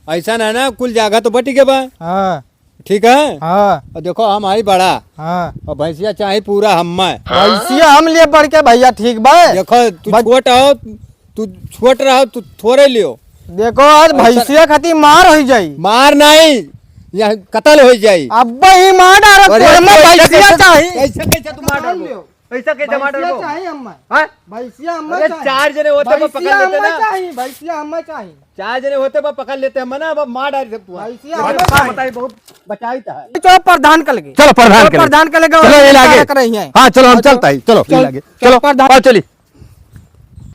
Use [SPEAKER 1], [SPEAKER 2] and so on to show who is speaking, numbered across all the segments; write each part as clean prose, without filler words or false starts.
[SPEAKER 1] ऐसा है ना, कुल जगह तो बटी के बा।
[SPEAKER 2] हाँ
[SPEAKER 1] ठीक है।
[SPEAKER 2] हाँ
[SPEAKER 1] और देखो हम आई बड़ा
[SPEAKER 2] हाँ
[SPEAKER 1] और भैंसिया चाहे पूरा हम
[SPEAKER 2] भैंसिया हम लिए बढ़ के भैया ठीक बा।
[SPEAKER 1] देखो तू छोट हो, तू छोट रहो, तू थोड़े लियो।
[SPEAKER 2] देखो आज भैंसिया खाती मार हो जाई।
[SPEAKER 1] मार नहीं, यह कत्ल हो जाई।
[SPEAKER 2] अब ही मार डाल भैंसिया चाहिए।
[SPEAKER 1] कैसे कैसे तू मार डालो, ऐसा कैसे मार डालो?
[SPEAKER 2] चाहिए हम
[SPEAKER 1] हां
[SPEAKER 2] भैंसिया हम
[SPEAKER 1] अरे चार जने होते वो पकड़ लेते ना।
[SPEAKER 2] चाहिए भैंसिया हम चाहिए।
[SPEAKER 1] चार जने होते वो पकड़ लेते हम ना। अब मार डाल तू
[SPEAKER 2] भैंसिया
[SPEAKER 1] बताई बहुत बचाई था।
[SPEAKER 2] चलो प्रधान कर लगे।
[SPEAKER 1] चलो प्रधान
[SPEAKER 2] कर लगे।
[SPEAKER 1] चलो ये लागे
[SPEAKER 2] कर रही है।
[SPEAKER 1] हां चलो हम चलता ही। चलो ये लागे। चलो
[SPEAKER 2] प्रधान
[SPEAKER 1] चलिए।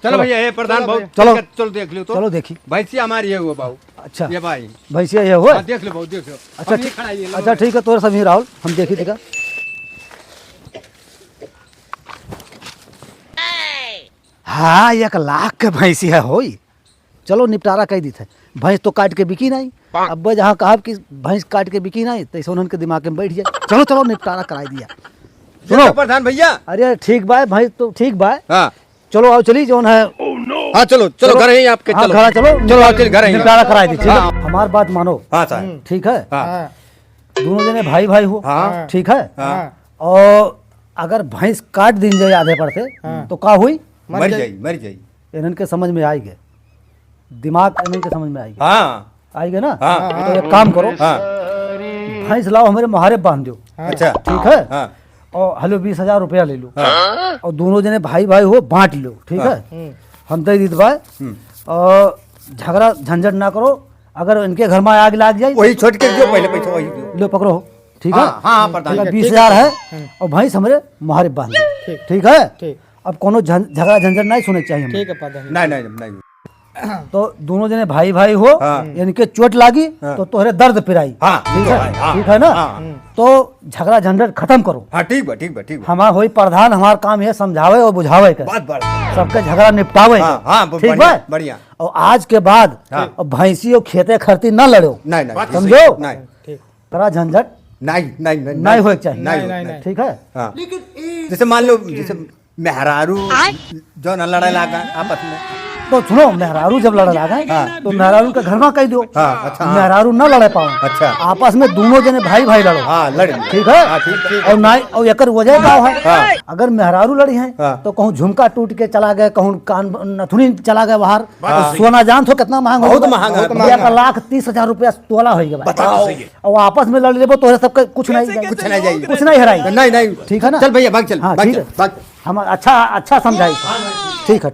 [SPEAKER 1] चलो भैया ये प्रधान बहुत
[SPEAKER 3] चलो
[SPEAKER 1] चलो देख लो तो।
[SPEAKER 3] चलो देखी।
[SPEAKER 1] भैंसिया हमारी है वो बाबू।
[SPEAKER 3] अच्छा
[SPEAKER 1] ये भाई
[SPEAKER 3] भैंसिया ये हुआ।
[SPEAKER 1] देख लो बहुत देख लो।
[SPEAKER 3] अच्छा
[SPEAKER 1] ये खड़ा ये लो।
[SPEAKER 3] अच्छा ठीक है तोर सभी राहुल हम देखी देखा। हाँ 1 लाख के भैंसिया होई। चलो निपटारा कह दी थे। भैंस तो काट के बिकी नहीं। अब जहाँ कहा कि भैंस काट के बिकी नहीं तो ऐसा उनके दिमाग में बैठ जाए। चलो चलो निपटारा करा दिया।
[SPEAKER 1] सुनो प्रधान भैया।
[SPEAKER 3] अरे ठीक बा भैंस तो ठीक बा।
[SPEAKER 1] हाँ
[SPEAKER 3] चलो आओ चली जोन है।
[SPEAKER 1] हाँ चलो चलो घर ही आपके।
[SPEAKER 3] हाँ,
[SPEAKER 1] चलो
[SPEAKER 3] घरा चलो
[SPEAKER 1] चलो आओ चल घर ही।
[SPEAKER 3] निपटारा करा दी। ठीक है
[SPEAKER 1] हाँ।
[SPEAKER 3] हमार बात मानो।
[SPEAKER 1] हाँ साहब
[SPEAKER 3] ठीक है
[SPEAKER 1] हाँ
[SPEAKER 3] दोनों जने भाई भाई हो।
[SPEAKER 1] हाँ।
[SPEAKER 3] ठीक है
[SPEAKER 1] हाँ।
[SPEAKER 3] और अगर भैंस काट दिन जाए आधे पर से तो का हुई
[SPEAKER 1] मर जाई।
[SPEAKER 3] इन्हन के समझ में आएगा। दिमाग इन्हन के समझ में आएगा।
[SPEAKER 1] हाँ
[SPEAKER 3] आएगा ना।
[SPEAKER 1] हाँ।
[SPEAKER 3] तो एक काम करो
[SPEAKER 1] हाँ
[SPEAKER 3] भैंस लाओ हमारे मुहारे बांध दो।
[SPEAKER 1] अच्छा
[SPEAKER 3] ठीक है
[SPEAKER 1] हाँ
[SPEAKER 3] और हेलो 20,000 रुपया ले लो।
[SPEAKER 1] हाँ।
[SPEAKER 3] और दोनों जने भाई भाई हो बांट लो। ठीक है हम दे दी और झगड़ा झंझट ना करो। अगर इनके घर में आग लग जाए
[SPEAKER 1] वही छोट के जो पहले पैसा वही दो।
[SPEAKER 3] लो पकड़ो। ठीक है
[SPEAKER 1] हाँ हाँ प्रधान
[SPEAKER 3] 20,000 है और भैंस हमारे मुहारे बांध दो। ठीक है
[SPEAKER 2] ठीक
[SPEAKER 3] अब कोनो झगड़ा झंझट नहीं सुने चाहिए हमें।
[SPEAKER 2] ठीक है प्रधान।
[SPEAKER 1] नहीं
[SPEAKER 3] तो दोनों जने भाई भाई हो।
[SPEAKER 1] हाँ।
[SPEAKER 3] इनके चोट लागी तो तोहरे दर्द पिराई।
[SPEAKER 1] हाँ
[SPEAKER 3] ठीक है
[SPEAKER 1] हाँ,
[SPEAKER 3] ठीक है ना।
[SPEAKER 1] हाँ।
[SPEAKER 3] तो झगड़ा झंझट खत्म करो।
[SPEAKER 1] हाँ ठीक बा
[SPEAKER 3] हमार होई प्रधान हमार काम है समझावे और बुझावे का।
[SPEAKER 1] बात बड़ा।
[SPEAKER 3] सबके झगड़ा निपटावे का।
[SPEAKER 1] हाँ हाँ
[SPEAKER 3] ठीक है
[SPEAKER 1] बढ़िया।
[SPEAKER 3] और आज के बाद
[SPEAKER 1] हाँ।
[SPEAKER 3] भैंसी और खेते खरती न लड़ो।
[SPEAKER 1] नहीं
[SPEAKER 3] समझो
[SPEAKER 1] नहीं
[SPEAKER 3] जरा झंझट नहीं होए चाहिए।
[SPEAKER 2] नहीं।
[SPEAKER 3] ठीक है
[SPEAKER 1] हाँ जैसे मान लो जैसे मेहरारू जो न लड़ाई लगा आपस में।
[SPEAKER 3] तो सुनो मेहरारू जब लड़ लगा तो मेहरारू के घर में कह दो।
[SPEAKER 1] हाँ, अच्छा, हाँ।
[SPEAKER 3] मेहरारू न लड़े पाओ।
[SPEAKER 1] अच्छा।
[SPEAKER 3] आपस में दोनों जने भाई भाई लड़ो।
[SPEAKER 1] हाँ लड़
[SPEAKER 3] ठीक है
[SPEAKER 1] हाँ, ठीक।
[SPEAKER 3] और नहीं और एकर वजह का है।
[SPEAKER 1] हाँ।
[SPEAKER 3] अगर मेहरारू लड़ी है
[SPEAKER 1] हाँ।
[SPEAKER 3] तो कहूँ झुमका टूट के चला गए कहूँ कान नथुनी चला गया बाहर।
[SPEAKER 1] हाँ।
[SPEAKER 3] सोना जान तो कितना महंगा
[SPEAKER 1] बहुत
[SPEAKER 3] होगा?
[SPEAKER 1] महंगा है।
[SPEAKER 3] 1,30,000 रुपया तोला होगा।
[SPEAKER 1] बताओ।
[SPEAKER 3] और आपस में लड़ लेबो तो सबके कुछ नहीं
[SPEAKER 1] जाएगी।
[SPEAKER 3] कुछ नहीं हराई।
[SPEAKER 1] नहीं
[SPEAKER 3] ठीक है ना।
[SPEAKER 1] चल भैया भाग चल
[SPEAKER 3] हाँ
[SPEAKER 1] भाग
[SPEAKER 3] ठीक
[SPEAKER 1] चल
[SPEAKER 3] है
[SPEAKER 1] भाग।
[SPEAKER 3] हम अच्छा समझाई। ठीक है